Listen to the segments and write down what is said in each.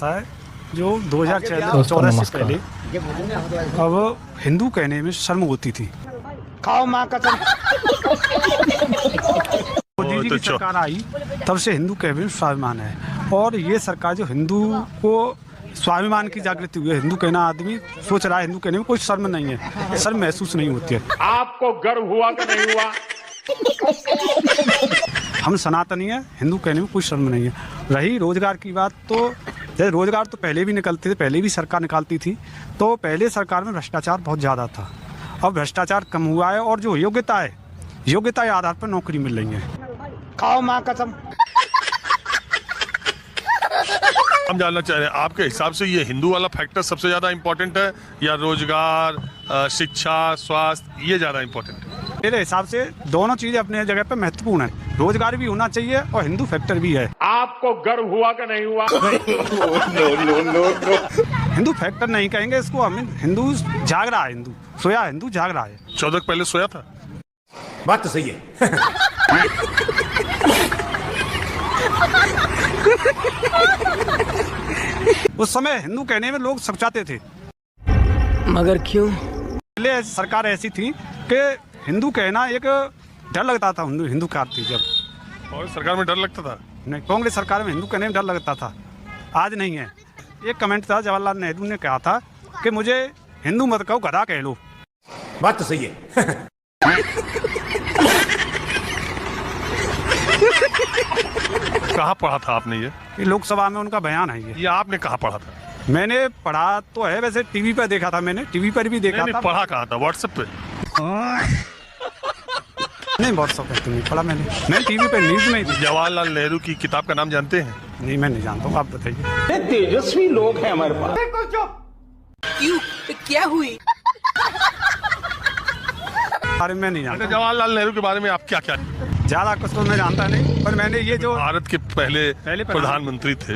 ऐसा है जो 2014 से पहले अब हिंदू कहने में शर्म होती थी। खाओ माँ कसम। मोदी जी की सरकार आई तब से हिंदू कहने में स्वाभिमान है, और ये सरकार जो हिंदू को स्वाभिमान की जागृति हुई है। हिंदू कहना आदमी सोच रहा है हिंदू कहने में कोई शर्म नहीं है, शर्म महसूस नहीं होती है। आपको गर्व हुआ कि नहीं हुआ? हम सनातनी है, हिंदू कहने में कोई शर्म नहीं है। रही रोजगार की बात, तो जैसे रोजगार तो पहले भी निकलते थे, पहले भी सरकार निकालती थी, तो पहले सरकार में भ्रष्टाचार बहुत ज़्यादा था। अब भ्रष्टाचार कम हुआ है, और जो योग्यता है, योग्यता के आधार पर नौकरी मिल रही है। खाओ माँ कसम। हम जानना चाह रहे हैं आपके हिसाब से ये हिंदू वाला फैक्टर सबसे ज्यादा इम्पोर्टेंट है या रोजगार, शिक्षा, स्वास्थ्य ये ज्यादा इम्पोर्टेंट है? मेरे हिसाब से दोनों चीजें अपने जगह पे महत्वपूर्ण है। रोजगार भी होना चाहिए और हिंदू फैक्टर भी है। आपको गर्व हुआ कि नहीं हुआ? हिंदू फैक्टर नहीं कहेंगे इसको, हम हिंदू जाग रहा है, हिंदू सोया, हिंदू जाग रहा है। 14 पहले सोया था। बात तो सही है। उस समय हिंदू कहने में लोग सकचाते थे, मगर क्यों? पहले सरकार ऐसी थी कि हिंदू कहना एक डर लगता था। हिंदू कहती जब, और सरकार में डर लगता था? नहीं, कांग्रेस सरकार में हिंदू कहने में डर लगता था, आज नहीं है। एक कमेंट था, जवाहरलाल नेहरू ने कहा था कि मुझे हिंदू मत कहो, गधा कह लो। बात तो सही है। कहाँ पढ़ा था आपने ये लोकसभा में उनका बयान है ये आपने कहाँ पढ़ा था? मैंने पढ़ा तो है, वैसे टीवी पर देखा था, मैंने टीवी पर भी देखा था। पढ़ा कहाँ था? व्हाट्सएप पे? नहीं, व्हाट्सएप पर तो नहीं पढ़ा मैंने टीवी पे न्यूज में ही। जवाहरलाल नेहरू की किताब का नाम जानते हैं? नहीं, मैं नहीं जानता हूँ, आप बताइए। तेजस्वी लोग हैं हमारे पास। क्यों? क्या हुई? बारे में नहीं जानता। जवाहरलाल नेहरू के बारे में आप क्या क्या? ज्यादा कुछ तो मैं जानता नहीं, पर मैंने ये जो भारत के पहले प्रधानमंत्री थे,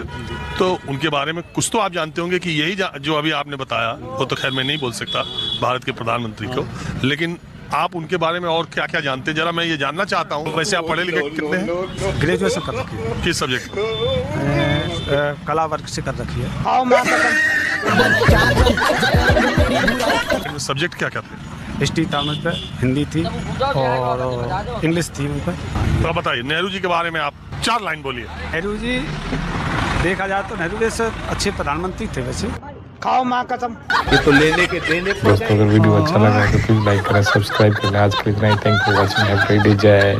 तो उनके बारे में कुछ तो आप जानते होंगे कि यही जो अभी आपने बताया, वो तो खैर मैं नहीं बोल सकता भारत के प्रधानमंत्री को, लेकिन आप उनके बारे में और क्या क्या जानते हैं, जरा मैं ये जानना चाहता हूँ। वैसे आप पढ़े लिखे कितने हैं? ग्रेजुएशन कर रखी है। किस सब्जेक्ट में? कला वर्ग से कर रखी है। खाओ माँ कसम। सब्जेक्ट क्या क्या थे? हिस्ट्री था मुझ पर, हिंदी थी और इंग्लिश थी मुझ पर। तो बताइए नेहरू जी के बारे में आप 4 लाइन बोलिए। नेहरू जी देखा जाए तो नेहरू जैसे अच्छे प्रधानमंत्री थे वैसे। खाओ माँ कसम। ये तो लेने के देने। दोस्तों अगर वीडियो अच्छा लगा तो प्लीज लाइक करें, सब्सक्राइब करें। आज के लिए इतना ही। Thank you for watching. Have a great day. जय